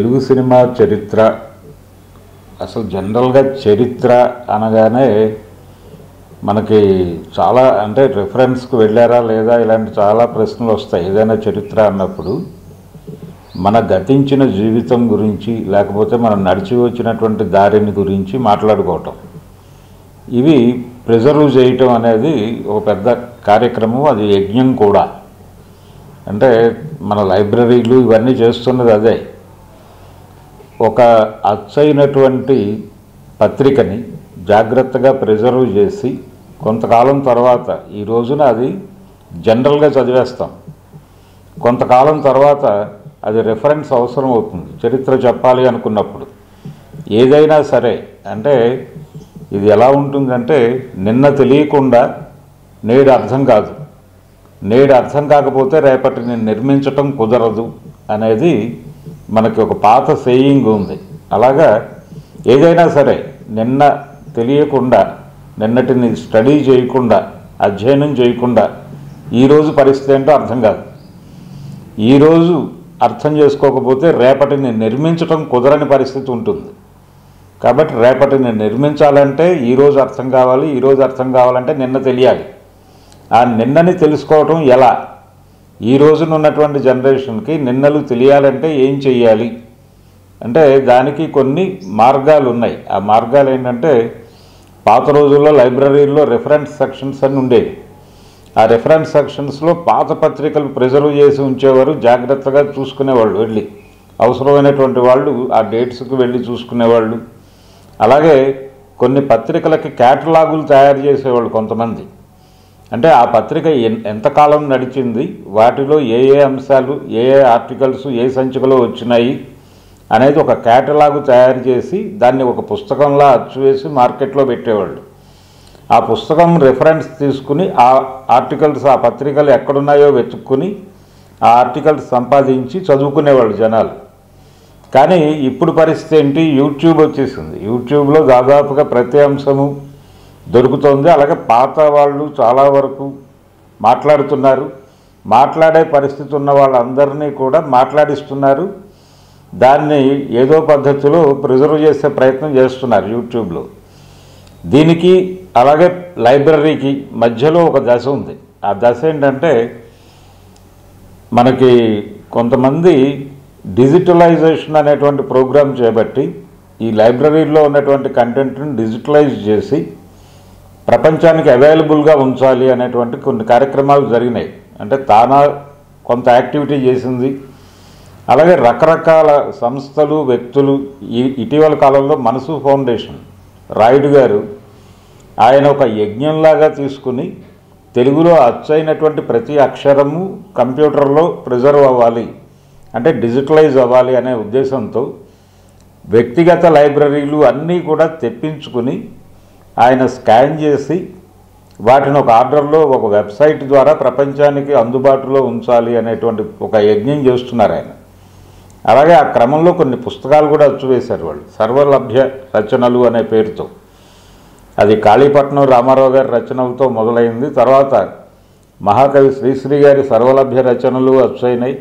Telugu cinema చరిత్ర అసలు జనరల్గా చరిత్ర అనగానే మనకి చాలా అంటే రిఫరెన్స్కి వెళ్ళారా లేదా ఇలాంటి చాలా ప్రశ్నలు వస్తాయి. ఏదైనా చరిత్ర అన్నప్పుడు మన గతించిన జీవితం గురించి లేకపోతే మనం నడిచి వచ్చినటువంటి దారిని గురించి మాట్లాడుకోవటం, ఇవి ప్రిజర్వ్ చేయటం అనేది ఒక పెద్ద కార్యక్రమం, అది యజ్ఞం కూడా. అంటే మన లైబ్రరీలు ఇవన్నీ చేస్తున్నది అదే. ఒక అచ్చైనటువంటి పత్రికని జాగ్రత్తగా ప్రిజర్వ్ చేసి కొంతకాలం తర్వాత ఈ రోజున అది జనరల్గా చదివేస్తాం, కొంతకాలం తర్వాత అది రెఫరెన్స్ అవసరం అవుతుంది చరిత్ర చెప్పాలి అనుకున్నప్పుడు. ఏదైనా సరే అంటే ఇది ఎలా ఉంటుందంటే నిన్న తెలియకుండా నేడు అర్థం కాదు, నేడు అర్థం కాకపోతే రేపటిని నిర్మించటం కుదరదు అనేది మనకి ఒక పాత సేయింగ్ ఉంది. అలాగా ఏదైనా సరే నిన్న తెలియకుండా, నిన్నటిని స్టడీ చేయకుండా, అధ్యయనం చేయకుండా ఈరోజు పరిస్థితి ఏంటో అర్థం కాదు. ఈరోజు అర్థం చేసుకోకపోతే రేపటిని నిర్మించటం కుదరని పరిస్థితి ఉంటుంది. కాబట్టి రేపటిని నిర్మించాలంటే ఈరోజు అర్థం కావాలి, ఈరోజు అర్థం కావాలంటే నిన్న తెలియాలి. ఆ నిన్నని తెలుసుకోవటం ఎలా? ఈ రోజున ఉన్నటువంటి జనరేషన్కి నిన్నలు తెలియాలంటే ఏం చెయ్యాలి అంటే దానికి కొన్ని మార్గాలు ఉన్నాయి. ఆ మార్గాలు ఏంటంటే పాత రోజుల్లో లైబ్రరీల్లో రెఫరెన్స్ సెక్షన్స్ అని ఉండేవి. ఆ రెఫరెన్స్ సెక్షన్స్లో పాత పత్రికలు ప్రిజర్వ్ చేసి ఉంచేవారు, జాగ్రత్తగా చూసుకునేవాళ్ళు. వెళ్ళి అవసరమైనటువంటి వాళ్ళు ఆ డేట్స్కి వెళ్ళి చూసుకునేవాళ్ళు. అలాగే కొన్ని పత్రికలకి క్యాటలాగులు తయారు చేసేవాళ్ళు కొంతమంది. అంటే ఆ పత్రిక ఎంతకాలం నడిచింది, వాటిలో ఏ ఏ అంశాలు, ఏ ఏ ఆర్టికల్స్ ఏ సంచికలో వచ్చినాయి అనేది ఒక క్యాటలాగు తయారు చేసి దాన్ని ఒక పుస్తకంలా అచ్చువేసి మార్కెట్లో పెట్టేవాళ్ళు. ఆ పుస్తకం రెఫరెన్స్ తీసుకుని ఆ ఆర్టికల్స్, ఆ పత్రికలు ఎక్కడున్నాయో వెతుక్కుని ఆ ఆర్టికల్స్ సంపాదించి చదువుకునేవాళ్ళు జనాలు. కానీ ఇప్పుడు పరిస్థితి ఏంటి? యూట్యూబ్ వచ్చేసింది. యూట్యూబ్లో దాదాపుగా ప్రతి అంశము దొరుకుతుంది. అలాగే పాత వాళ్ళు చాలా వరకు మాట్లాడుతున్నారు. మాట్లాడే పరిస్థితి ఉన్న వాళ్ళందరినీ కూడా మాట్లాడిస్తున్నారు. దాన్ని ఏదో పద్ధతిలో ప్రిజర్వ్ చేసే ప్రయత్నం చేస్తున్నారు యూట్యూబ్లో. దీనికి అలాగే లైబ్రరీకి మధ్యలో ఒక దశ ఉంది. ఆ దశ ఏంటంటే మనకి కొంతమంది డిజిటలైజేషన్ అనేటువంటి ప్రోగ్రాం చేపట్టి ఈ లైబ్రరీలో ఉన్నటువంటి కంటెంట్ని డిజిటలైజ్ చేసి ప్రపంచానికి అవైలబుల్గా ఉంచాలి అనేటువంటి కొన్ని కార్యక్రమాలు జరిగినాయి. అంటే తానా కొంత యాక్టివిటీ చేసింది. అలాగే రకరకాల సంస్థలు, వ్యక్తులు ఇటీవల కాలంలో మనసు ఫౌండేషన్ రాయుడు గారు ఆయన ఒక యజ్ఞంలాగా తీసుకుని తెలుగులో అచ్చైనటువంటి ప్రతి అక్షరము కంప్యూటర్లో ప్రిజర్వ్ అవ్వాలి, అంటే డిజిటలైజ్ అవ్వాలి అనే ఉద్దేశంతో వ్యక్తిగత లైబ్రరీలు అన్నీ కూడా తెప్పించుకుని ఆయన స్కాన్ చేసి వాటిని ఒక ఆర్డర్లో ఒక వెబ్సైట్ ద్వారా ప్రపంచానికి అందుబాటులో ఉంచాలి అనేటువంటి ఒక యజ్ఞం చేస్తున్నారు ఆయన. అలాగే ఆ క్రమంలో కొన్ని పుస్తకాలు కూడా అచ్చువేశారు వాళ్ళు, సర్వలభ్య రచనలు అనే పేరుతో. అది కాళీపట్నం రామారావు గారి రచనలతో మొదలైంది. తర్వాత మహాకవి శ్రీశ్రీ గారి సర్వలభ్య రచనలు అచ్చయినాయి.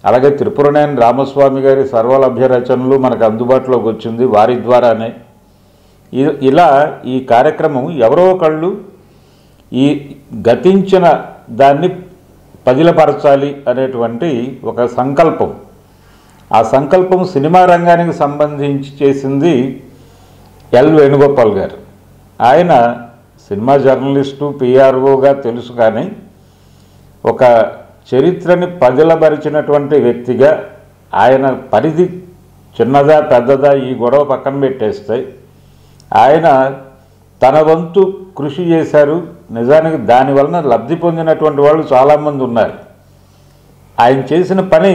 అలాగే త్రిపురనేని రామస్వామి గారి సర్వలభ్య రచనలు మనకు అందుబాటులోకి వచ్చింది వారి ద్వారానే. ఇలా ఈ కార్యక్రమం ఎవరో ఒకళ్ళు ఈ గతించిన దాన్ని పదిలపరచాలి అనేటువంటి ఒక సంకల్పం. ఆ సంకల్పం సినిమా రంగానికి సంబంధించి చేసింది ఎల్ వేణుగోపాల్ గారు. ఆయన సినిమా జర్నలిస్టు, పిఆర్ఓగా తెలుసు, కానీ ఒక చరిత్రని పదిలపరిచినటువంటి వ్యక్తిగా ఆయన పరిధి చిన్నదా పెద్దదా ఈ గొడవ పక్కన పెట్టేస్తే ఆయన తన వంతు కృషి చేశారు. నిజానికి దానివలన లబ్ధి పొందినటువంటి వాళ్ళు చాలామంది ఉన్నారు. ఆయన చేసిన పని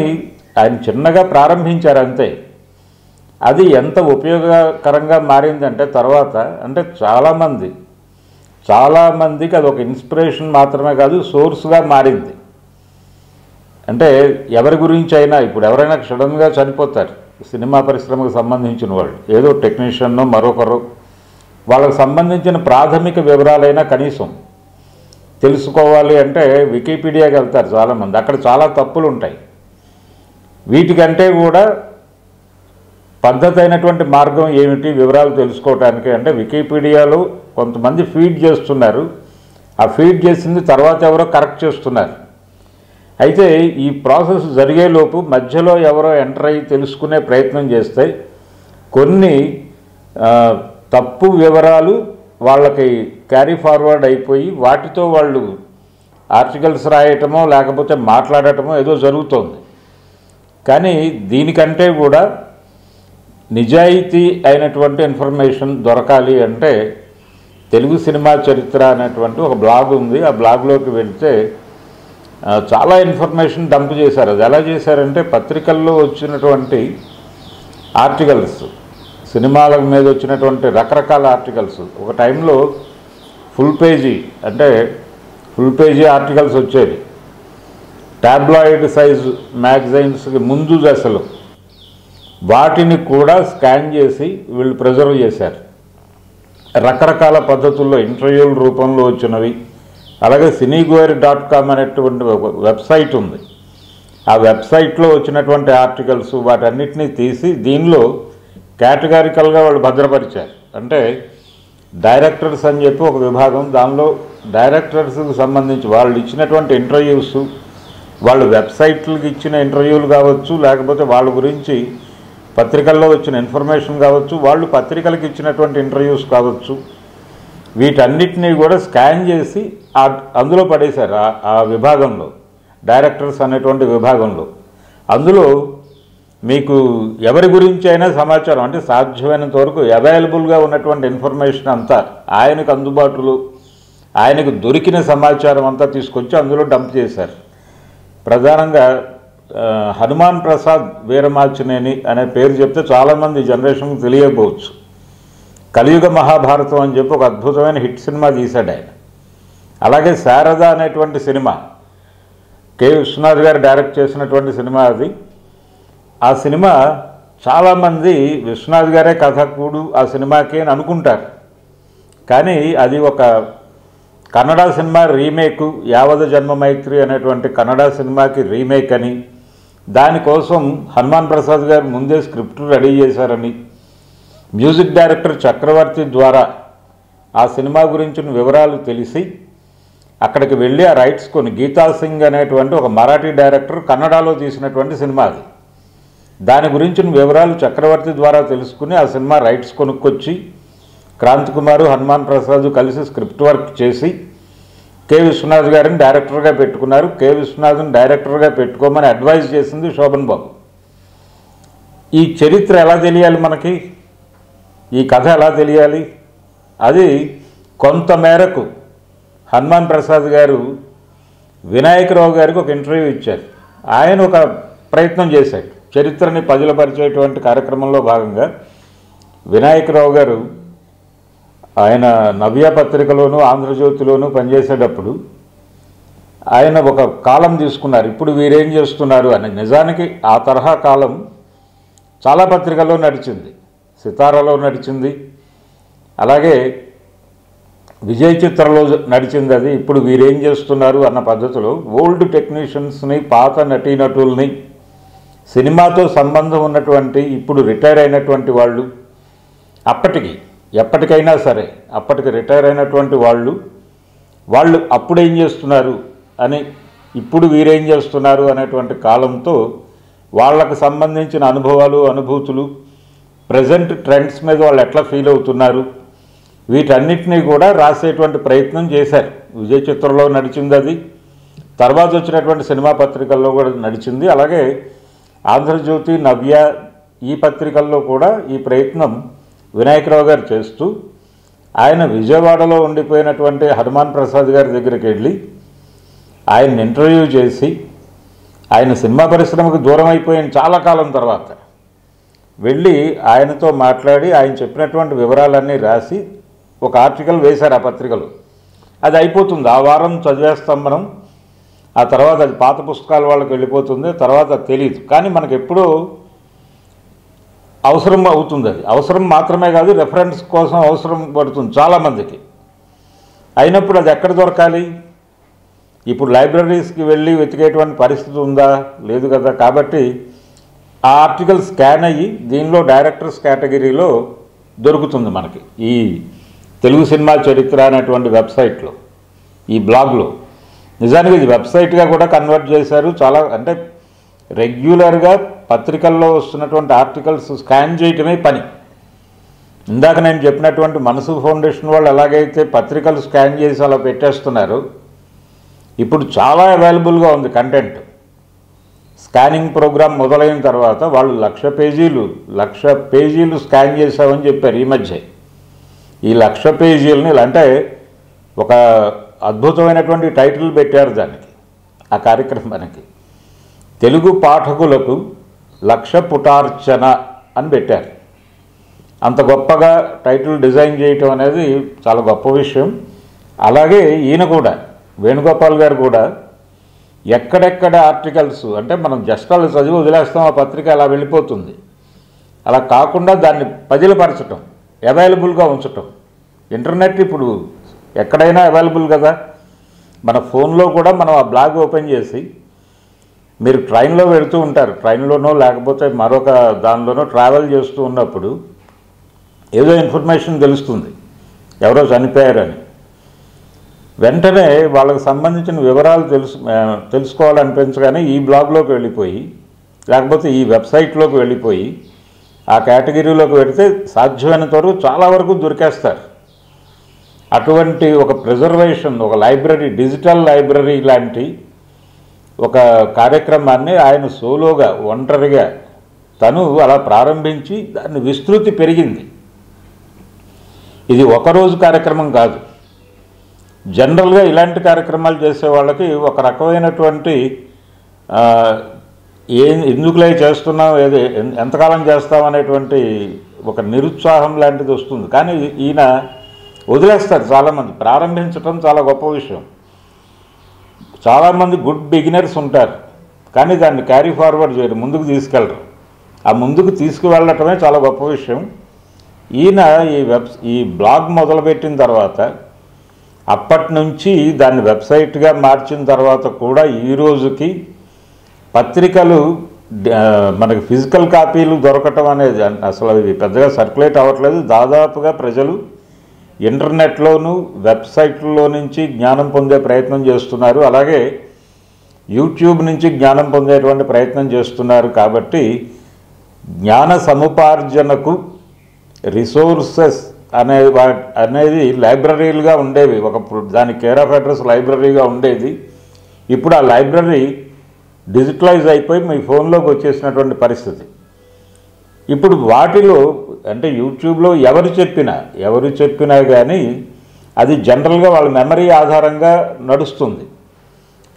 ఆయన చిన్నగా ప్రారంభించారు అంతే. అది ఎంత ఉపయోగకరంగా మారిందంటే తర్వాత అంటే చాలామందికి అది ఒక ఇన్స్పిరేషన్ మాత్రమే కాదు, సోర్స్గా మారింది. అంటే ఎవరి గురించి అయినా ఇప్పుడు ఎవరైనా సడన్గా చనిపోతారు, సినిమా పరిశ్రమకు సంబంధించిన వాళ్ళు, ఏదో టెక్నీషియన్నో మరొకరు, వాళ్ళకు సంబంధించిన ప్రాథమిక వివరాలైనా కనీసం తెలుసుకోవాలి అంటే వికీపీడియాకి వెళ్తారు చాలామంది. అక్కడ చాలా తప్పులు ఉంటాయి. వీటికంటే కూడా పద్ధతి అయినటువంటి మార్గం ఏమిటి వివరాలు తెలుసుకోవడానికి అంటే వికీపీడియాలో కొంతమంది ఫీడ్ చేస్తున్నారు, ఆ ఫీడ్ చేసింది తర్వాత ఎవరో కరెక్ట్ చేస్తున్నారు. అయితే ఈ ప్రాసెస్ జరిగేలోపు మధ్యలో ఎవరో ఎంటర్ అయ్యి తెలుసుకునే ప్రయత్నం చేస్తే కొన్ని తప్పు వివరాలు వాళ్ళకి క్యారీ ఫార్వర్డ్ అయిపోయి వాటితో వాళ్ళు ఆర్టికల్స్ రాయటమో లేకపోతే మాట్లాడటమో ఏదో జరుగుతోంది. కానీ దీనికంటే కూడా నిజాయితీ అయినటువంటి ఇన్ఫర్మేషన్ దొరకాలి అంటే తెలుగు సినిమా చరిత్ర అనేటువంటి ఒక బ్లాగ్ ఉంది. ఆ బ్లాగ్లోకి వెళ్తే చాలా ఇన్ఫర్మేషన్ డంప్ చేశారు. అది ఎలా చేశారంటే పత్రికల్లో వచ్చినటువంటి ఆర్టికల్స్, సినిమాల మీద వచ్చినటువంటి రకరకాల ఆర్టికల్స్, ఒక టైంలో ఫుల్ పేజీ ఆర్టికల్స్ వచ్చేవి. టాబ్లాయిడ్ సైజు మ్యాగజైన్స్కి ముందు దశలో వాటిని కూడా స్కాన్ చేసి వీళ్ళు ప్రిజర్వ్ చేశారు. రకరకాల పద్ధతుల్లో ఇంటర్వ్యూల రూపంలో వచ్చినవి. అలాగే cineguire.com అనేటువంటి వెబ్సైట్ ఉంది. ఆ వెబ్సైట్లో వచ్చినటువంటి ఆర్టికల్స్ వాటన్నిటినీ తీసి దీనిలో కేటగారికల్గా వాళ్ళు భద్రపరిచారు. అంటే డైరెక్టర్స్ అని చెప్పి ఒక విభాగం, దానిలో డైరెక్టర్స్కి సంబంధించి వాళ్ళు ఇచ్చినటువంటి ఇంటర్వ్యూస్, వాళ్ళు వెబ్సైట్లకు ఇచ్చిన ఇంటర్వ్యూలు కావచ్చు, లేకపోతే వాళ్ళ గురించి పత్రికల్లో వచ్చిన ఇన్ఫర్మేషన్ కావచ్చు, వాళ్ళు పత్రికలకు ఇచ్చినటువంటి ఇంటర్వ్యూస్ కావచ్చు, వీటన్నిటినీ కూడా స్కాన్ చేసి అందులో పడేశారు. ఆ విభాగంలో, డైరెక్టర్స్ అనేటువంటి విభాగంలో. అందులో మీకు ఎవరి గురించి అయినా సమాచారం అంటే సాధ్యమైనంత వరకు అవైలబుల్గా ఉన్నటువంటి ఇన్ఫర్మేషన్ అంతా ఆయనకు అందుబాటులో, ఆయనకు దొరికిన సమాచారం అంతా తీసుకొచ్చి అందులో డంప్ చేశారు. ప్రధానంగా హనుమాన్ ప్రసాద్ వీరమాచినేని అనే పేరు చెప్తే చాలామంది జనరేషన్కి తెలియకపోవచ్చు. కలియుగ మహాభారతం అని చెప్పి ఒక అద్భుతమైన హిట్ సినిమా తీశాడు ఆయన. అలాగే శారద అనేటువంటి సినిమా కె విశ్వనాథ్ గారు డైరెక్ట్ చేసినటువంటి సినిమా అది. ఆ సినిమా చాలామంది విశ్వనాథ్ గారే కథకుడు ఆ సినిమాకి అని అనుకుంటారు. కానీ అది ఒక కన్నడ సినిమా రీమేకు, యావద జన్మ మైత్రి అనేటువంటి కన్నడ సినిమాకి రీమేక్ అని, దానికోసం హనుమాన్ ప్రసాద్ గారు ముందే స్క్రిప్ట్ రెడీ చేశారని, మ్యూజిక్ డైరెక్టర్ చక్రవర్తి ద్వారా ఆ సినిమా గురించిన వివరాలు తెలిసి అక్కడికి వెళ్ళి ఆ రైట్స్ కొని, గీతా సింగ్ అనేటువంటి ఒక మరాఠీ డైరెక్టర్ కన్నడలో తీసినటువంటి సినిమా అది. దాని గురించిన వివరాలు చక్రవర్తి ద్వారా తెలుసుకుని ఆ సినిమా రైట్స్ కొనుక్కొచ్చి క్రాంతి కుమారు, హనుమాన్ ప్రసాద్ కలిసి స్క్రిప్ట్ వర్క్ చేసి కె విశ్వనాథ్ గారిని డైరెక్టర్గా పెట్టుకున్నారు. కె విశ్వనాథ్ని డైరెక్టర్గా పెట్టుకోమని అడ్వైజ్ చేసింది శోభన్ బాబు. ఈ చరిత్ర ఎలా తెలియాలి మనకి, ఈ కథ ఎలా తెలియాలి, అది కొంతమేరకు హనుమాన్ ప్రసాద్ గారు వినాయకరావు గారికి ఒక ఇంటర్వ్యూ ఇచ్చారు. ఆయన ఒక ప్రయత్నం చేశాడు చరిత్రని పదిలపరిచేటువంటి కార్యక్రమంలో భాగంగా. వినాయకరావు గారు ఆయన నవ్య పత్రికలోను ఆంధ్రజ్యోతిలోనూ పనిచేసేటప్పుడు ఆయన ఒక కాలం తీసుకున్నారు, ఇప్పుడు వీరేం చేస్తున్నారు అని. నిజానికి ఆ తరహా కాలం చాలా పత్రికల్లో నడిచింది. సితారాలో నడిచింది, అలాగే విజయ్ చిత్రలో నడిచింది. అది ఇప్పుడు వీరేం చేస్తున్నారు అన్న పద్ధతిలో ఓల్డ్ టెక్నీషియన్స్ని, పాత నటీనటుల్ని, సినిమాతో సంబంధం ఉన్నటువంటి ఇప్పుడు రిటైర్ అయినటువంటి వాళ్ళు, ఎప్పటికైనా సరే అప్పటికి రిటైర్ అయినటువంటి వాళ్ళు అప్పుడేం చేస్తున్నారు అని, ఇప్పుడు వీరేం చేస్తున్నారు అనేటువంటి కాలంతో వాళ్ళకు సంబంధించిన అనుభవాలు, అనుభూతులు, ప్రజెంట్ ట్రెండ్స్ మీద వాళ్ళు ఎట్లా ఫీల్ అవుతున్నారు, వీటన్నిటినీ కూడా రాసేటువంటి ప్రయత్నం చేశారు. విజయ్ చిత్రంలో నడిచింది అది, తర్వాత వచ్చినటువంటి సినిమా పత్రికల్లో కూడా నడిచింది. అలాగే ఆంధ్రజ్యోతి, నవ్య ఈ పత్రికల్లో కూడా ఈ ప్రయత్నం వినాయకరావు గారు చేస్తూ ఆయన విజయవాడలో ఉండిపోయినటువంటి హనుమాన్ ప్రసాద్ గారి దగ్గరికి వెళ్ళి ఆయన్ని ఇంటర్వ్యూ చేసి, ఆయన సినిమా పరిశ్రమకు దూరం అయిపోయిన చాలా కాలం తర్వాత వెళ్ళి ఆయనతో మాట్లాడి ఆయన చెప్పినటువంటి వివరాలన్నీ రాసి ఒక ఆర్టికల్ వేశారు ఆ పత్రికలో. అది అయిపోతుంది, ఆ వారం చదివేస్తాం మనం, ఆ తర్వాత అది పాత పుస్తకాల వాళ్ళకి వెళ్ళిపోతుంది, తర్వాత తెలియదు. కానీ మనకు ఎప్పుడూ అవసరం అవుతుంది. అది అవసరం మాత్రమే కాదు, రెఫరెన్స్ కోసం అవసరం పడుతుంది చాలామందికి. అయినప్పుడు అది ఎక్కడ దొరకాలి? ఇప్పుడు లైబ్రరీస్కి వెళ్ళి వెతికేటువంటి పరిస్థితి ఉందా? లేదు కదా. కాబట్టి ఆ ఆర్టికల్ స్కాన్ అయ్యి దీనిలో డైరెక్టర్స్ కేటగిరీలో దొరుకుతుంది మనకి ఈ తెలుగు సినిమా చరిత్ర అనేటువంటి వెబ్సైట్లో, ఈ బ్లాగ్లో. నిజానికి ఇది వెబ్సైట్గా కూడా కన్వర్ట్ చేశారు. చాలా అంటే రెగ్యులర్గా పత్రికల్లో వస్తున్నటువంటి ఆర్టికల్స్ స్కాన్ చేయటమే పని. ఇందాక నేను చెప్పినటువంటి మనసు ఫౌండేషన్ వాళ్ళు ఎలాగైతే పత్రికలు స్కాన్ చేసి అలా పెట్టేస్తున్నారు, ఇప్పుడు చాలా అవైలబుల్గా ఉంది కంటెంట్. స్కానింగ్ ప్రోగ్రామ్ మొదలైన తర్వాత వాళ్ళు 1,00,000 పేజీలు స్కాన్ చేశామని చెప్పారు ఈ మధ్య. ఈ 1,00,000 పేజీలని అంటే ఒక అద్భుతమైనటువంటి టైటిల్ పెట్టారు దానికి, ఆ కార్యక్రమానికి. తెలుగు పాఠకులకు 1,00,000 పుటార్చన అని పెట్టారు. అంత గొప్పగా టైటిల్ డిజైన్ చేయటం అనేది చాలా గొప్ప విషయం. అలాగే ఈయన కూడా, వేణుగోపాల్ గారు కూడా ఎక్కడెక్కడ ఆర్టికల్స్ అంటే మనం జస్ట్ అలా చదివి వదిలేస్తాం, ఆ పత్రిక అలా వెళ్ళిపోతుంది. అలా కాకుండా దాన్ని పదిలపరచటం, అవైలబుల్గా ఉంచటం. ఇంటర్నెట్ ఇప్పుడు ఎక్కడైనా అవైలబుల్ కదా. మన ఫోన్లో కూడా మనం ఆ బ్లాగ్ ఓపెన్ చేసి, మీరు ట్రైన్లో వెళుతూ ఉంటారు, ట్రైన్లోనో లేకపోతే మరొక దానిలోనో ట్రావెల్ చేస్తూ ఉన్నప్పుడు ఏదో ఇన్ఫర్మేషన్ తెలుస్తుంది, ఎవరో చనిపోయారని. వెంటనే వాళ్ళకి సంబంధించిన వివరాలు తెలుసుకోవాలనిపించగానే ఈ బ్లాగ్లోకి వెళ్ళిపోయి, లేకపోతే ఈ వెబ్సైట్లోకి వెళ్ళిపోయి ఆ కేటగిరీలోకి వెళితే సాధ్యమైనంత వరకు చాలా వరకు దొరికేస్తారు. అటువంటి ఒక ప్రిజర్వేషన్, ఒక లైబ్రరీ, డిజిటల్ లైబ్రరీ లాంటి ఒక కార్యక్రమాన్ని ఆయన సోలోగా, ఒంటరిగా తను అలా ప్రారంభించి దాన్ని విస్తృతి పెరిగింది. ఇది ఒకరోజు కార్యక్రమం కాదు. జనరల్గా ఇలాంటి కార్యక్రమాలు చేసే వాళ్ళకి ఒక రకమైనటువంటి ఎందుకులే చేస్తున్నాం, ఏది ఎంతకాలం చేస్తాం అనేటువంటి ఒక నిరుత్సాహం లాంటిది వస్తుంది. కానీ ఈయన వదిలేస్తారు చాలామంది. ప్రారంభించడం చాలా గొప్ప విషయం. చాలామంది గుడ్ బిగినర్స్ ఉంటారు, కానీ దాన్ని క్యారీ ఫార్వర్డ్ చేయరు, ముందుకు తీసుకెళ్ళరు. ఆ ముందుకు తీసుకువెళ్ళటమే చాలా గొప్ప విషయం. ఈయన ఈ బ్లాగ్ మొదలుపెట్టిన తర్వాత, అప్పటి నుంచి దాన్ని వెబ్సైట్గా మార్చిన తర్వాత కూడా ఈ రోజుకి పత్రికలు మనకి ఫిజికల్ కాపీలు దొరకటం అనేది అసలు అవి పెద్దగా సర్క్యులేట్ అవ్వట్లేదు. దాదాపుగా ప్రజలు ఇంటర్నెట్లోనూ వెబ్సైట్లలో నుంచి జ్ఞానం పొందే ప్రయత్నం చేస్తున్నారు. అలాగే యూట్యూబ్ నుంచి జ్ఞానం పొందేటువంటి ప్రయత్నం చేస్తున్నారు. కాబట్టి జ్ఞాన సముపార్జనకు రిసోర్సెస్ అనేది లైబ్రరీలుగా ఉండేవి. ఒకప్పుడు దాని కేర్ ఆఫ్ అడ్రస్ లైబ్రరీగా ఉండేది. ఇప్పుడు ఆ లైబ్రరీ డిజిటలైజ్ అయిపోయి మీ ఫోన్లోకి వచ్చేసినటువంటి పరిస్థితి. ఇప్పుడు వాటిలో అంటే యూట్యూబ్లో ఎవరు చెప్పినా కానీ అది జనరల్గా వాళ్ళ మెమరీ ఆధారంగా నడుస్తుంది.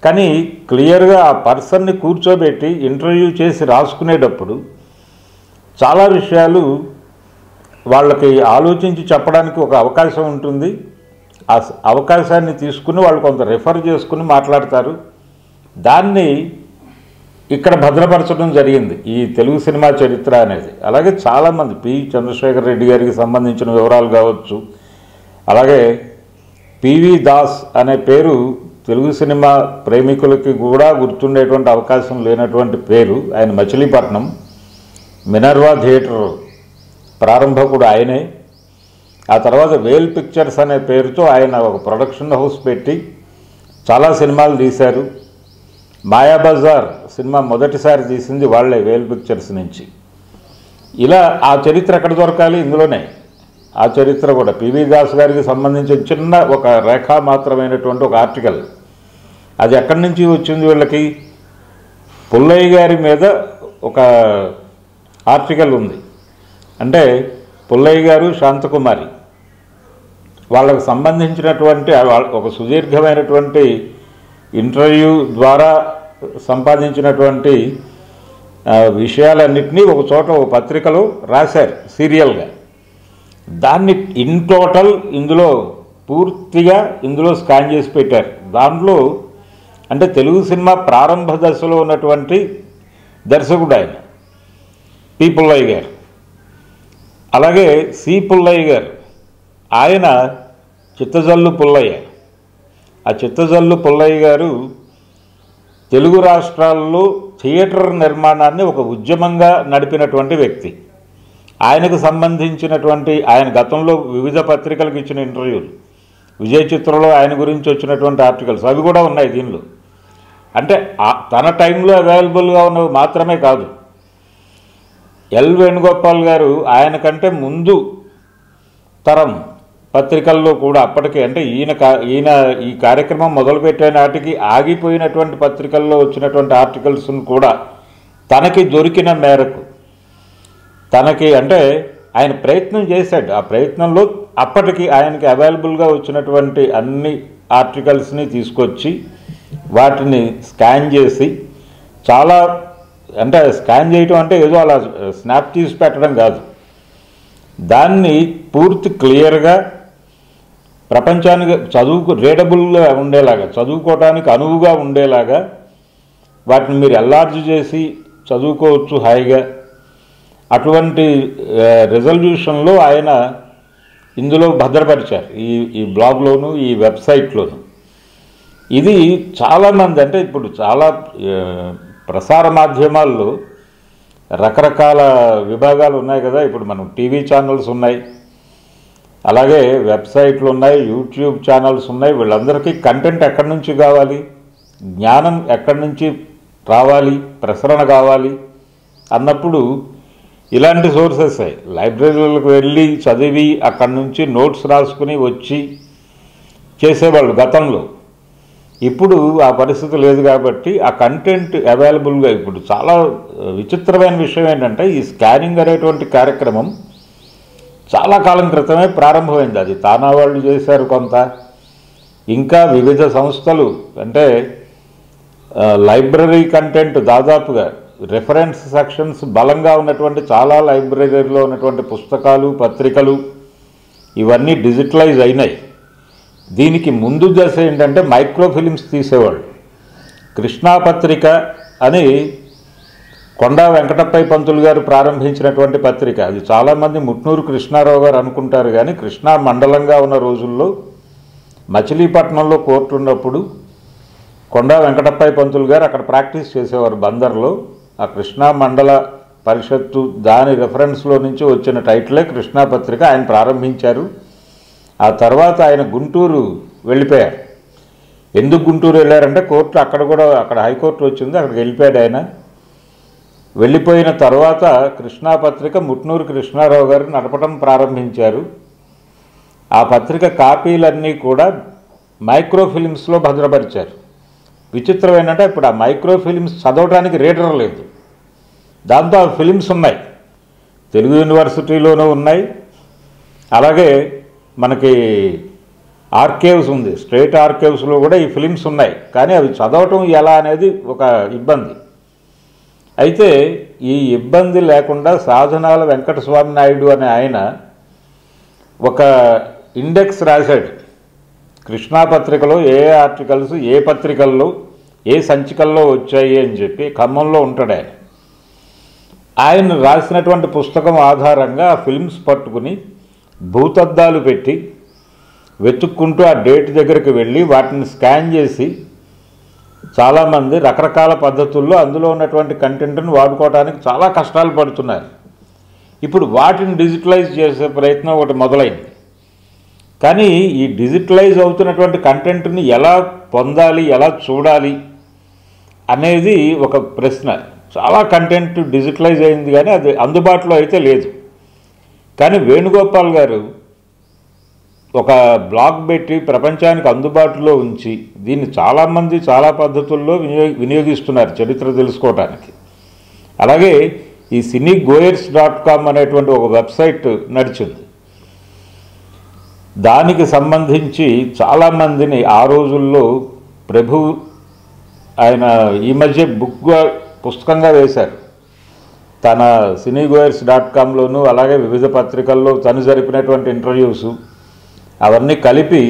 కానీ క్లియర్గా ఆ పర్సన్ని కూర్చోబెట్టి ఇంటర్వ్యూ చేసి రాసుకునేటప్పుడు చాలా విషయాలు వాళ్ళకి ఆలోచించి చెప్పడానికి ఒక అవకాశం ఉంటుంది. ఆ అవకాశాన్ని తీసుకుని వాళ్ళు కొంత రిఫర్ చేసుకుని మాట్లాడతారు. దాన్ని ఇక్కడ భద్రపరచడం జరిగింది ఈ తెలుగు సినిమా చరిత్ర అనేది. అలాగే చాలామంది పి చంద్రశేఖర్ రెడ్డి గారికి సంబంధించిన వివరాలు కావచ్చు, అలాగే పివి దాస్ అనే పేరు తెలుగు సినిమా ప్రేమికులకి కూడా గుర్తుండేటువంటి అవకాశం లేనటువంటి పేరు. ఆయన మచిలీపట్నం మినర్వా థియేటర్ ప్రారంభకుడు ఆయనే. ఆ తర్వాత వేల్ పిక్చర్స్ అనే పేరుతో ఆయన ఒక ప్రొడక్షన్ హౌస్ పెట్టి చాలా సినిమాలు తీశారు. మాయాబజార్ సినిమా మొదటిసారి తీసింది వాళ్లే, వేల్ పిక్చర్స్ నుంచి. ఇలా ఆ చరిత్ర ఎక్కడ దొరకాలి? ఇందులోనే ఆ చరిత్ర కూడా పివి దాస్ గారికి సంబంధించిన చిన్న ఒక రేఖా మాత్రమైనటువంటి ఒక ఆర్టికల్. అది ఎక్కడి నుంచి వచ్చింది వీళ్ళకి? పుల్లయ్య గారి మీద ఒక ఆర్టికల్ ఉంది. అంటే పుల్లయ్య గారు, శాంతకుమారి వాళ్ళకు సంబంధించినటువంటి ఒక సుదీర్ఘమైనటువంటి ఇంటర్వ్యూ ద్వారా సంపాదించినటువంటి విషయాలన్నింటినీ ఒక చోట ఒక పత్రికలో రాశారు సీరియల్గా. దాన్ని ఇన్ టోటల్ ఇందులో పూర్తిగా ఇందులో స్కాన్ చేసి పెట్టారు. దాంట్లో అంటే తెలుగు సినిమా ప్రారంభ దశలో ఉన్నటువంటి దర్శకుడు ఆయన పి పుల్లయ్య గారు. అలాగే సి పుల్లయ్య గారు, ఆయన చిత్తజల్లు పుల్లయ్య. ఆ చిత్తజల్లు పుల్లయ్య గారు తెలుగు రాష్ట్రాల్లో థియేటర్ నిర్మాణాన్ని ఒక ఉద్యమంగా నడిపినటువంటి వ్యక్తి. ఆయనకు సంబంధించినటువంటి ఆయన గతంలో వివిధ పత్రికలకు ఇచ్చిన ఇంటర్వ్యూలు, విజయ చిత్రంలో ఆయన గురించి వచ్చినటువంటి ఆర్టికల్స్ అవి కూడా ఉన్నాయి దీనిలో. అంటే తన టైంలో అవైలబుల్గా ఉన్నవి మాత్రమే కాదు. ఎల్ వేణుగోపాల్ గారు ఆయన కంటే ముందు తరం పత్రికల్లో కూడా అప్పటికే, అంటే ఈయన ఈ కార్యక్రమం మొదలుపెట్టే నాటికి ఆగిపోయినటువంటి పత్రికల్లో వచ్చినటువంటి ఆర్టికల్స్ను కూడా తనకి దొరికిన మేరకు తనకి, అంటే ఆయన ప్రయత్నం చేశాడు. ఆ ప్రయత్నంలో అప్పటికి ఆయనకి అవైలబుల్గా వచ్చినటువంటి అన్ని ఆర్టికల్స్ని తీసుకొచ్చి వాటిని స్కాన్ చేసి, చాలా అంటే స్కాన్ చేయటం అంటే ఏదో అలా స్నాప్ తీసి పెట్టడం కాదు, దాన్ని పూర్తి క్లియర్గా ప్రపంచానికి రీడబుల్గా ఉండేలాగా, చదువుకోవడానికి అనువుగా ఉండేలాగా వాటిని మీరు ఎల్లార్జ్ చేసి చదువుకోవచ్చు హాయిగా. అటువంటి రిజల్యూషన్లో ఆయన ఇందులో భద్రపరిచారు, ఈ బ్లాగ్లోను ఈ వెబ్సైట్లోను. ఇది చాలామంది, అంటే ఇప్పుడు చాలా ప్రసార మాధ్యమాల్లో రకరకాల విభాగాలు ఉన్నాయి కదా. ఇప్పుడు మనం టీవీ ఛానల్స్ ఉన్నాయి, అలాగే వెబ్సైట్లు ఉన్నాయి, యూట్యూబ్ ఛానల్స్ ఉన్నాయి. వీళ్ళందరికీ కంటెంట్ ఎక్కడి నుంచి కావాలి, జ్ఞానం ఎక్కడి నుంచి రావాలి, ప్రసరణ కావాలి అన్నప్పుడు ఇలాంటి సోర్సెస్ లైబ్రరీలకు వెళ్ళి చదివి అక్కడి నుంచి నోట్స్ రాసుకుని వచ్చి చేసేవాళ్ళు గతంలో. ఇప్పుడు ఆ పరిస్థితి లేదు కాబట్టి ఆ కంటెంట్ అవైలబుల్గా. ఇప్పుడు చాలా విచిత్రమైన విషయం ఏంటంటే, ఈ స్కానింగ్ అనేటువంటి కార్యక్రమం చాలా కాలం క్రితమే ప్రారంభమైంది. అది తానా వాళ్ళు చేశారు కొంత, ఇంకా వివిధ సంస్థలు, అంటే లైబ్రరీ కంటెంట్ దాదాపుగా రెఫరెన్స్ సెక్షన్స్ బలంగా ఉన్నటువంటి చాలా లైబ్రరీలో ఉన్నటువంటి పుస్తకాలు, పత్రికలు ఇవన్నీ డిజిటలైజ్ అయినాయి. దీనికి ముందు దశ ఏంటంటే మైక్రోఫిలిమ్స్ తీసేవాళ్ళు. కృష్ణా పత్రిక అని కొండా వెంకటప్పయ్య పంతులు గారు ప్రారంభించినటువంటి పత్రిక. అది చాలామంది ముట్నూరు కృష్ణారావు గారు అనుకుంటారు, కానీ కృష్ణా మండలంగా ఉన్న రోజుల్లో మచిలీపట్నంలో కోర్టు ఉన్నప్పుడు కొండా వెంకటప్పయ్య పంతులు గారు అక్కడ ప్రాక్టీస్ చేసేవారు బందర్లో. ఆ కృష్ణా మండల పరిషత్తు దాని రెఫరెన్స్లో నుంచి వచ్చిన టైటిలే కృష్ణా పత్రిక. ఆయన ప్రారంభించారు. ఆ తర్వాత ఆయన గుంటూరు వెళ్ళిపోయారు. ఎందుకు గుంటూరు వెళ్ళారంటే కోర్టు అక్కడ హైకోర్టు వచ్చింది, అక్కడికి వెళ్ళిపోయాడు ఆయన. వెళ్ళిపోయిన తర్వాత కృష్ణా పత్రిక ముట్నూరు కృష్ణారావు గారు నడపడం ప్రారంభించారు. ఆ పత్రిక కాపీలన్నీ కూడా మైక్రోఫిలిమ్స్లో భద్రపరిచారు. విచిత్రం ఏంటంటే ఇప్పుడు ఆ మైక్రోఫిలిమ్స్ చదవడానికి రీడర్ లేదు, దాంతో ఆ ఫిలిమ్స్ ఉన్నాయి. తెలుగు యూనివర్సిటీలోనూ ఉన్నాయి, అలాగే మనకి ఆర్కైవ్స్ ఉంది, స్టేట్ ఆర్కైవ్స్లో కూడా ఈ ఫిలిమ్స్ ఉన్నాయి. కానీ అవి చదవటం ఎలా అనేది ఒక ఇబ్బంది. అయితే ఈ ఇబ్బంది లేకుండా సాధనాల వెంకటస్వామి నాయుడు అనే ఆయన ఒక ఇండెక్స్ రాశాడు. కృష్ణా పత్రికలో ఏ ఆర్టికల్స్ ఏ పత్రికల్లో ఏ సంచికల్లో వచ్చాయి అని చెప్పి. ఖమ్మంలో ఉంటాడు ఆయన. ఆయన రాసినటువంటి పుస్తకం ఆధారంగా ఆ ఫిల్మ్స్ పట్టుకుని భూతద్దాలు పెట్టి వెతుక్కుంటూ ఆ డేట్ దగ్గరికి వెళ్ళి వాటిని స్కాన్ చేసి చాలామంది రకరకాల పద్ధతుల్లో అందులో ఉన్నటువంటి కంటెంట్ను వాడుకోవడానికి చాలా కష్టాలు పడుతున్నారు. ఇప్పుడు వాటిని డిజిటలైజ్ చేసే ప్రయత్నం ఒకటి మొదలైంది. కానీ ఈ డిజిటలైజ్ అవుతున్నటువంటి కంటెంట్ని ఎలా పొందాలి, ఎలా చూడాలి అనేది ఒక ప్రశ్న. చాలా కంటెంట్ డిజిటలైజ్ అయింది, కానీ అది అందుబాటులో అయితే లేదు. కానీ వేణుగోపాల్ గారు ఒక బ్లాగ్ పెట్టి ప్రపంచానికి అందుబాటులో ఉంచి దీన్ని చాలామంది చాలా పద్ధతుల్లో వినియోగిస్తున్నారు చరిత్ర తెలుసుకోవటానికి. అలాగే ఈ cinegoers.com అనేటువంటి ఒక వెబ్సైట్ నడిచింది. దానికి సంబంధించి చాలామందిని ఆ రోజుల్లో ప్రభు ఆయన ఈ మధ్య పుస్తకంగా వేశారు. తన cinegoers.comలోనూ అలాగే వివిధ పత్రికల్లో తను జరిపినటువంటి ఇంటర్వ్యూస్ అవన్నీ కలిపి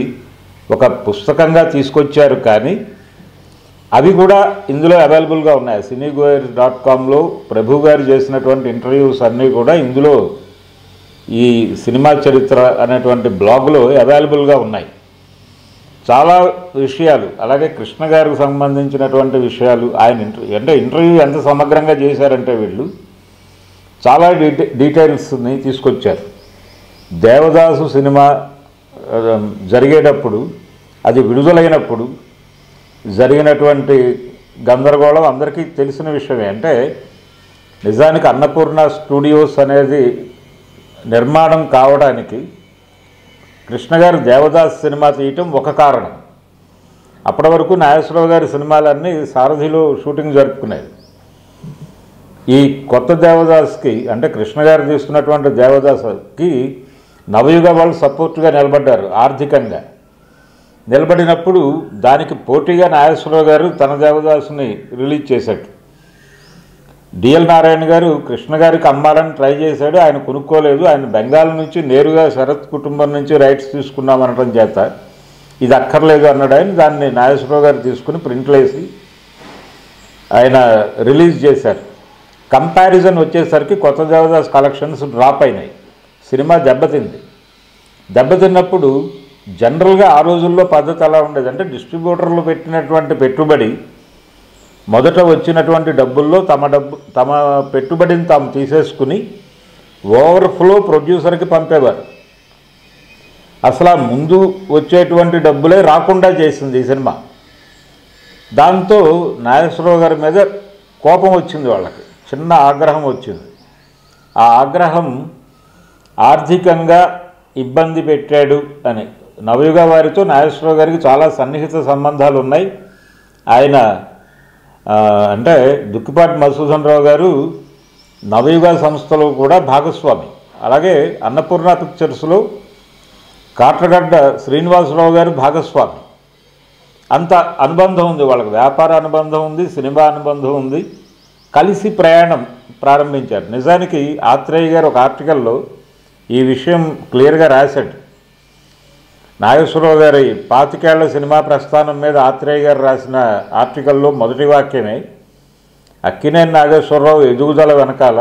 ఒక పుస్తకంగా తీసుకొచ్చారు. కానీ అవి కూడా ఇందులో అవైలబుల్గా ఉన్నాయి. cinegoers.comలో ప్రభు గారు చేసినటువంటి ఇంటర్వ్యూస్ అన్నీ కూడా ఇందులో ఈ సినిమా చరిత్ర అనేటువంటి బ్లాగ్లో అవైలబుల్గా ఉన్నాయి. చాలా విషయాలు, అలాగే కృష్ణ గారికి సంబంధించినటువంటి విషయాలు ఆయన ఇంటర్వ్యూ ఎంత సమగ్రంగా చేశారంటే వీళ్ళు చాలా డీటెయిల్స్ని తీసుకొచ్చారు. దేవదాసు సినిమా జరిగేటప్పుడు, అది విడుదలైనప్పుడు జరిగినటువంటి గందరగోళం అందరికీ తెలిసిన విషయమే. అంటే నిజానికి అన్నపూర్ణ స్టూడియోస్ అనేది నిర్మాణం కావడానికి కృష్ణ గారు దేవదాస్ సినిమా తీయటం ఒక కారణం. అప్పటి వరకు నాగేశ్వరరావు గారి సినిమాలన్నీ సారథిలో షూటింగ్ జరుపుకునేది. ఈ కొత్త దేవదాస్కి, అంటే కృష్ణ గారు తీసుకున్నటువంటి దేవదాస్కి నవయుగ వాళ్ళు సపోర్ట్గా నిలబడ్డారు. ఆర్థికంగా నిలబడినప్పుడు దానికి పోటీగా నాగేశ్వరరావు గారు తన దేవదాసుని రిలీజ్ చేశాడు. డిఎల్ నారాయణ గారు కృష్ణ గారికి అమ్మాలని ట్రై చేశాడు, ఆయన కొనుక్కోలేదు. ఆయన బెంగాల్ నుంచి నేరుగా శరత్ కుటుంబం నుంచి రైట్స్ తీసుకున్నామనడం చేత ఇది అక్కర్లేదు అన్నాడు ఆయన. దాన్ని నాగేశ్వరరావు గారు తీసుకుని ప్రింట్లు వేసి ఆయన రిలీజ్ చేశారు. కంపారిజన్ వచ్చేసరికి కొత్త దేవదాస్ కలెక్షన్స్ డ్రాప్ అయినాయి, సినిమా దెబ్బతింది. దెబ్బతిన్నప్పుడు జనరల్గా ఆ రోజుల్లో పద్ధతి ఎలా ఉండేది అంటే డిస్ట్రిబ్యూటర్లు పెట్టినటువంటి పెట్టుబడి మొదట వచ్చినటువంటి డబ్బుల్లో తమ పెట్టుబడిని తాము తీసేసుకుని ఓవర్ఫ్లో ప్రొడ్యూసర్కి పంపేవారు. అసలు ముందు వచ్చేటువంటి డబ్బులే రాకుండా చేసింది ఈ సినిమా. దాంతో నాగేశ్వరరావు గారి మీద కోపం వచ్చింది, వాళ్ళకి చిన్న ఆగ్రహం వచ్చింది. ఆ ఆగ్రహం ఆర్థికంగా ఇబ్బంది పెట్టాడు అని. నవయుగ వారితో నాగేశ్వరరావు గారికి చాలా సన్నిహిత సంబంధాలు ఉన్నాయి. ఆయన అంటే దుక్కిపాటి మధుసూదన్ రావు గారు నవయుగ సంస్థలో కూడా భాగస్వామి. అలాగే అన్నపూర్ణ పిక్చర్స్లో కాట్రగడ్డ శ్రీనివాసరావు గారు భాగస్వామి. అంత అనుబంధం ఉంది వాళ్ళకి, వ్యాపార అనుబంధం ఉంది, సినిమా అనుబంధం ఉంది. కలిసి ప్రయాణం ప్రారంభించారు. నిజానికి ఆత్రేయ గారు ఒక ఆర్టికల్లో ఈ విషయం క్లియర్గా రాశాడు. నాగేశ్వరరావు గారి 25 ఏళ్ల సినిమా ప్రస్థానం మీద ఆత్రేయ గారు రాసిన ఆర్టికల్లో మొదటి వాక్యమే అక్కినేని నాగేశ్వరరావు ఎదుగుదల వెనకాల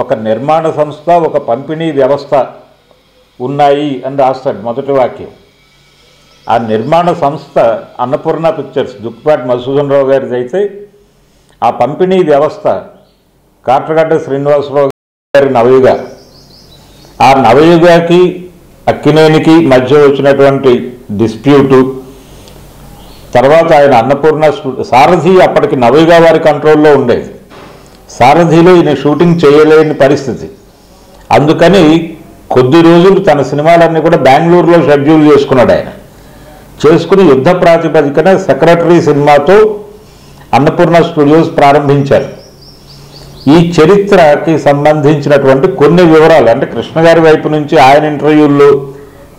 ఒక నిర్మాణ సంస్థ, ఒక పంపిణీ వ్యవస్థ ఉన్నాయి అని రాస్తాడు మొదటి వాక్యం. ఆ నిర్మాణ సంస్థ అన్నపూర్ణ పిక్చర్స్ దుక్కిపాటి మధుసూదన్ రావు గారిది అయితే, ఆ పంపిణీ వ్యవస్థ కాట్రగడ్డ శ్రీనివాసరావు గారి నవయుగ. ఆ నవయుగకి అక్కినేనికి మధ్య వచ్చినటువంటి డిస్ప్యూటు తర్వాత ఆయన అన్నపూర్ణ సారథి అప్పటికి నవయుగ వారి కంట్రోల్లో ఉండేది. సారథిలో ఈయన షూటింగ్ చేయలేని పరిస్థితి. అందుకని కొద్ది రోజులు తన సినిమాలన్నీ కూడా బెంగళూరులో షెడ్యూల్ చేసుకున్నాడు. ఆయన చేసుకుని యుద్ధ ప్రాతిపదికన సెక్రటరీ సినిమాతో అన్నపూర్ణ స్టూడియోస్ ప్రారంభించారు. ఈ చరిత్రకి సంబంధించినటువంటి కొన్ని వివరాలు, అంటే కృష్ణ గారి వైపు నుంచి ఆయన ఇంటర్వ్యూల్లో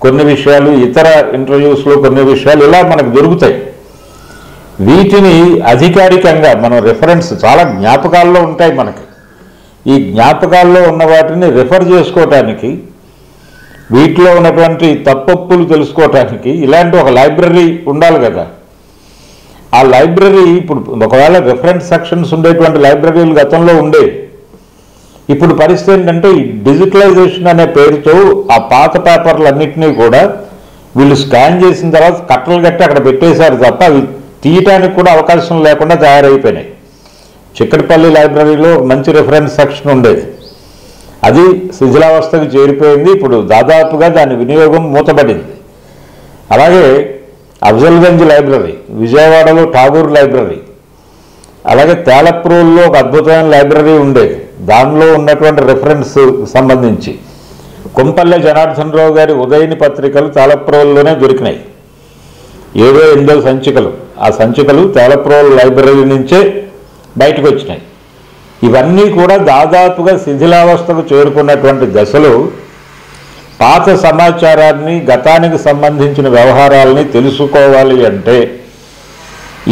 కొన్ని విషయాలు, ఇతర ఇంటర్వ్యూస్లో కొన్ని విషయాలు ఇలా మనకు దొరుకుతాయి. వీటిని అధికారికంగా మనం రిఫరెన్స్ చాలా జ్ఞాపకాల్లో ఉంటాయి మనకి. ఈ జ్ఞాపకాల్లో ఉన్న వాటిని రిఫర్ చేసుకోవటానికి, వీటిలో ఉన్నటువంటి తప్పొప్పులు తెలుసుకోవటానికి ఇలాంటి ఒక లైబ్రరీ ఉండాలి కదా. ఆ లైబ్రరీ ఇప్పుడు ఒకవేళ రిఫరెన్స్ సెక్షన్స్ ఉండేటువంటి లైబ్రరీలు గతంలో ఉండేవి. ఇప్పుడు పరిస్థితి ఏంటంటే ఈ డిజిటలైజేషన్ అనే పేరుతో ఆ పాత పేపర్లన్నింటినీ కూడా వీళ్ళు స్కాన్ చేసిన తర్వాత కట్టలు కట్టి అక్కడ పెట్టేశారు తప్ప అవి తీయటానికి కూడా అవకాశం లేకుండా తయారైపోయినాయి. చిక్కడపల్లి లైబ్రరీలో మంచి రిఫరెన్స్ సెక్షన్ ఉండేది, అది శిథిలావస్థకు చేరిపోయింది. ఇప్పుడు దాదాపుగా దాని వినియోగం మూతపడింది. అలాగే అఫ్జల్గంజ్ లైబ్రరీ, విజయవాడలో ఠాగూర్ లైబ్రరీ, అలాగే తేలప్రోల్లో ఒక అద్భుతమైన లైబ్రరీ ఉండేది. దానిలో ఉన్నటువంటి రిఫరెన్స్ సంబంధించి కొంపల్లె జనార్దన్ రావు గారి ఉదయని పత్రికలు తేలప్రోల్లోనే దొరికినాయి. 7-8 సంచికలు. ఆ సంచికలు తేలప్రోల్ లైబ్రరీ నుంచే బయటకు వచ్చినాయి. ఇవన్నీ కూడా దాదాపుగా శిథిలావస్థకు చేరుకున్నటువంటి దశలో పాత సమాచారాన్ని, గతానికి సంబంధించిన వ్యవహారాలని తెలుసుకోవాలి అంటే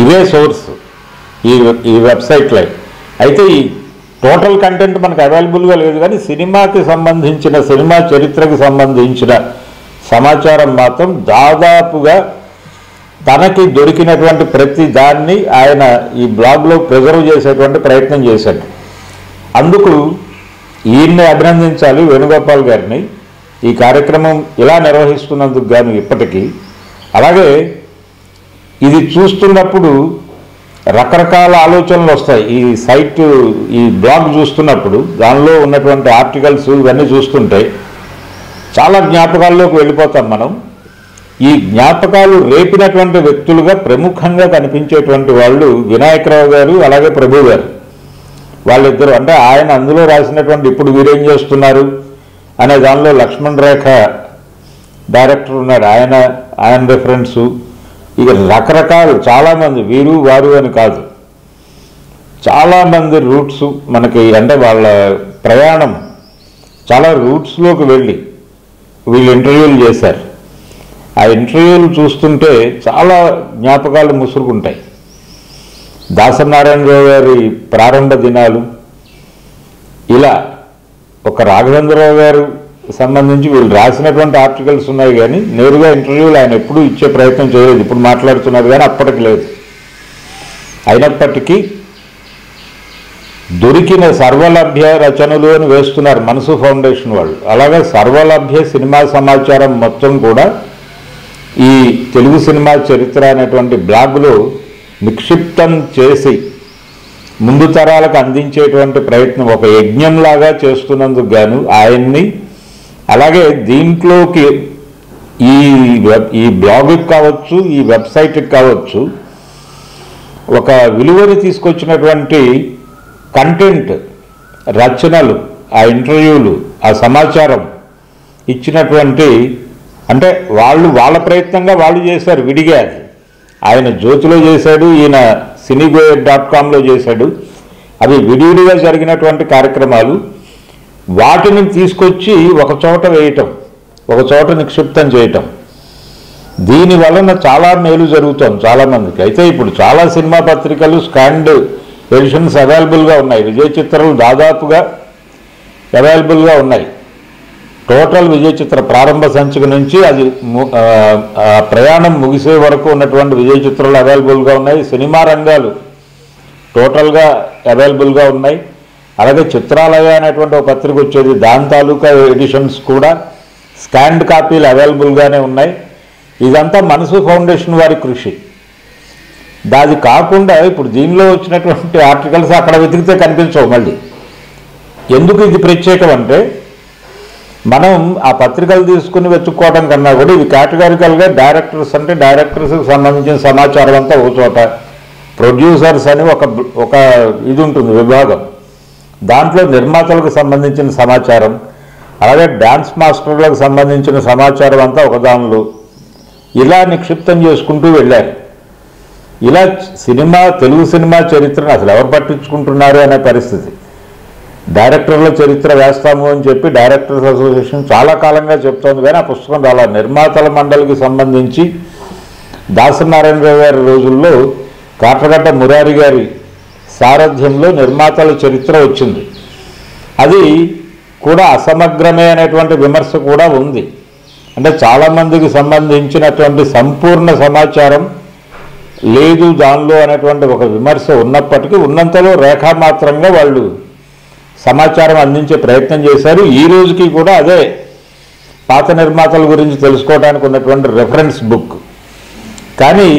ఇవే సోర్స్, ఈ వెబ్సైట్లో. అయితే ఈ టోటల్ కంటెంట్ మనకు అవైలబుల్గా లేదు, కానీ సినిమాకి సంబంధించిన, సినిమా చరిత్రకు సంబంధించిన సమాచారం మాత్రం దాదాపుగా తనకి దొరికినటువంటి ప్రతి దాన్ని ఆయన ఈ బ్లాగ్లో ప్రిజర్వ్ చేసేటువంటి ప్రయత్నం చేశాడు. అందుకు ఈయన్ని అభినందించాలి, వేణుగోపాల్ గారిని, ఈ కార్యక్రమం ఇలా నిర్వహిస్తున్నందుకు గాను ఇప్పటికీ. అలాగే ఇది చూస్తున్నప్పుడు రకరకాల ఆలోచనలు వస్తాయి. ఈ సైట్, ఈ బ్లాగ్ చూస్తున్నప్పుడు దానిలో ఉన్నటువంటి ఆర్టికల్స్ ఇవన్నీ చూస్తుంటే చాలా జ్ఞాపకాల్లోకి వెళ్ళిపోతాం మనం. ఈ జ్ఞాపకాలు రేపినటువంటి వ్యక్తులుగా ప్రముఖంగా కనిపించేటువంటి వాళ్ళు వినాయకరావు గారు, అలాగే ప్రభు గారు. వాళ్ళిద్దరూ, అంటే ఆయన అందులో రాసినటువంటి ఇప్పుడు వీరేం చేస్తున్నారు అనే దానిలో లక్ష్మణ్ రేఖ డైరెక్టర్ ఉన్నాడు, ఆయన రెఫరెన్సు. ఇక రకరకాలు చాలామంది, వీరు వారు అని కాదు, చాలామంది రూట్స్ మనకి, అంటే వాళ్ళ ప్రయాణం చాలా రూట్స్లోకి వెళ్ళి వీళ్ళు ఇంటర్వ్యూలు చేశారు. ఆ ఇంటర్వ్యూలు చూస్తుంటే చాలా జ్ఞాపకాలు ముసురుకుంటాయి. దాసనారాయణరావు గారి ప్రారంభ దినాలు, ఇలా ఒక రాఘవేంద్రరావు గారు సంబంధించి వీళ్ళు రాసినటువంటి ఆర్టికల్స్ ఉన్నాయి, కానీ నేరుగా ఇంటర్వ్యూలు ఆయన ఎప్పుడూ ఇచ్చే ప్రయత్నం చేయలేదు. ఇప్పుడు మాట్లాడుతున్నారు కానీ అప్పటికి లేదు. అయినప్పటికీ దొరికిన సర్వలభ్య రచనలు అని వేస్తున్నారు మనసు ఫౌండేషన్ వాళ్ళు. అలాగే సర్వలభ్య సినిమా సమాచారం మొత్తం కూడా ఈ తెలుగు సినిమా చరిత్ర అనేటువంటి బ్లాగులో నిక్షిప్తం చేసి ముందు తరాలకు అందించేటువంటి ప్రయత్నం ఒక యజ్ఞంలాగా చేస్తున్నందుకు గాను ఆయన్ని, అలాగే దీంట్లోకి ఈ బ్లాగుకి కావచ్చు, ఈ వెబ్సైట్కి కావచ్చు, ఒక విలువని తీసుకొచ్చినటువంటి కంటెంట్, రచనలు, ఆ ఇంటర్వ్యూలు, ఆ సమాచారం ఇచ్చినటువంటి, అంటే వాళ్ళ ప్రయత్నంగా వాళ్ళు చేశారు విడిగా. అది ఆయన జ్యోతిలో చేశాడు, ఈయన సినీగోయర్.comలో చేశాడు. అవి విడివిడిగా జరిగినటువంటి కార్యక్రమాలు. వాటిని తీసుకొచ్చి ఒక చోట వేయటం, ఒక చోట నిక్షిప్తం చేయటం, దీని వలన చాలా మేలు జరుగుతుంది చాలామందికి. అయితే ఇప్పుడు చాలా సినిమా పత్రికలు స్కాండ్ ఎడిషన్స్ అవైలబుల్గా ఉన్నాయి. విజయ చిత్రాలు దాదాపుగా అవైలబుల్గా ఉన్నాయి. టోటల్ విజయ చిత్ర ప్రారంభ సంచిక నుంచి అది ప్రయాణం ముగిసే వరకు ఉన్నటువంటి విజయ చిత్రాలు అవైలబుల్గా ఉన్నాయి. సినిమా రంగాలు టోటల్గా అవైలబుల్గా ఉన్నాయి. అలాగే చిత్రాలయ అనేటువంటి ఒక పత్రిక వచ్చేది, దాని తాలూకా ఎడిషన్స్ కూడా స్కాండ్ కాపీలు అవైలబుల్గానే ఉన్నాయి. ఇదంతా మనసు ఫౌండేషన్ వారి కృషి. దాది కాకుండా ఇప్పుడు దీనిలో వచ్చినటువంటి ఆర్టికల్స్ అక్కడ వెతికితే కనిపించవు మళ్ళీ. ఎందుకు ఇది ప్రత్యేకం అంటే, మనం ఆ పత్రికలు తీసుకుని వెతుక్కోవడం కన్నా కూడా ఇది కేటగారికల్గా డైరెక్టర్స్, అంటే డైరెక్టర్స్కి సంబంధించిన సమాచారం అంతా ఒక చోట, ప్రొడ్యూసర్స్ అని ఒక ఇది ఉంటుంది విభాగం, దాంట్లో నిర్మాతలకు సంబంధించిన సమాచారం, అలాగే డ్యాన్స్ మాస్టర్లకు సంబంధించిన సమాచారం అంతా ఒక దానిలో ఇలా నిక్షిప్తం చేసుకుంటూ వెళ్ళారు. ఇలా తెలుగు సినిమా చరిత్రను అసలు ఎవరు పట్టించుకుంటున్నారు అనే పరిస్థితి. డైరెక్టర్ల చరిత్ర వేస్తాము అని చెప్పి డైరెక్టర్స్ అసోసియేషన్ చాలా కాలంగా చెప్తోంది, కానీ ఆ పుస్తకం రాలా. నిర్మాతల మండలికి సంబంధించి దాసనారాయణరావు గారి రోజుల్లో కాట్రగడ్డ మురారి గారి సారథ్యంలో నిర్మాతల చరిత్ర వచ్చింది. అది కూడా అసమగ్రమే అనేటువంటి విమర్శ కూడా ఉంది. అంటే చాలామందికి సంబంధించినటువంటి సంపూర్ణ సమాచారం లేదు దానిలో అనేటువంటి ఒక విమర్శ ఉన్నప్పటికీ ఉన్నంతలో రేఖామాత్రంగా వాళ్ళు సమాచారం అందించే ప్రయత్నం చేశారు. ఈ రోజుకి కూడా అదే పాత నిర్మాతల గురించి తెలుసుకోవడానికి ఉన్నటువంటి రెఫరెన్స్ బుక్. కానీ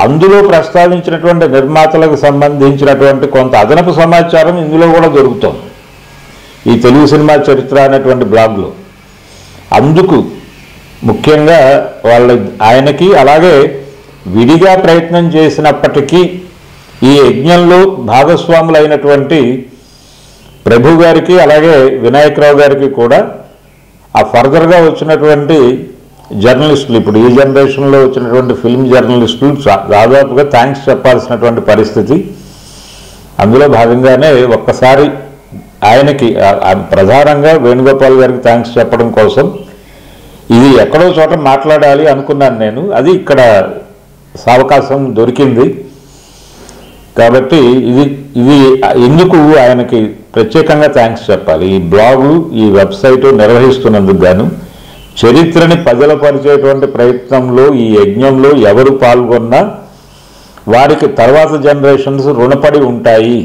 అందులో ప్రస్తావించినటువంటి నిర్మాతలకు సంబంధించినటువంటి కొంత అదనపు సమాచారం ఇందులో కూడా దొరుకుతుంది ఈ తెలుగు సినిమా చరిత్ర అనేటువంటి బ్లాగ్లో. అందుకు ముఖ్యంగా ఆయనకి, అలాగే విడిగా ప్రయత్నం చేసినప్పటికీ ఈ యజ్ఞంలో భాగస్వాములైనటువంటి ప్రభు గారికి, అలాగే వినాయకరావు గారికి కూడా ఆ ఫర్దర్గా వచ్చినటువంటి జర్నలిస్టులు, ఇప్పుడు ఈ జనరేషన్లో వచ్చినటువంటి ఫిల్మ్ జర్నలిస్టులు దాదాపుగా థ్యాంక్స్ చెప్పాల్సినటువంటి పరిస్థితి. అందులో భాగంగానే ఒక్కసారి ఆయనకి ప్రధానంగా వేణుగోపాల్ గారికి థ్యాంక్స్ చెప్పడం కోసం ఇది ఎక్కడో చోట మాట్లాడాలి అనుకున్నాను నేను. అది ఇక్కడ అవకాశం దొరికింది కాబట్టి ఇది ఎందుకు ఆయనకి ప్రత్యేకంగా థ్యాంక్స్ చెప్పాలి. ఈ బ్లాగు, ఈ వెబ్సైటు నిర్వహిస్తున్నందుకు గాను, చరిత్రని పదిలపరిచేటువంటి ప్రయత్నంలో ఈ యజ్ఞంలో ఎవరు పాల్గొన్నా వారికి తర్వాత జనరేషన్స్ రుణపడి ఉంటాయి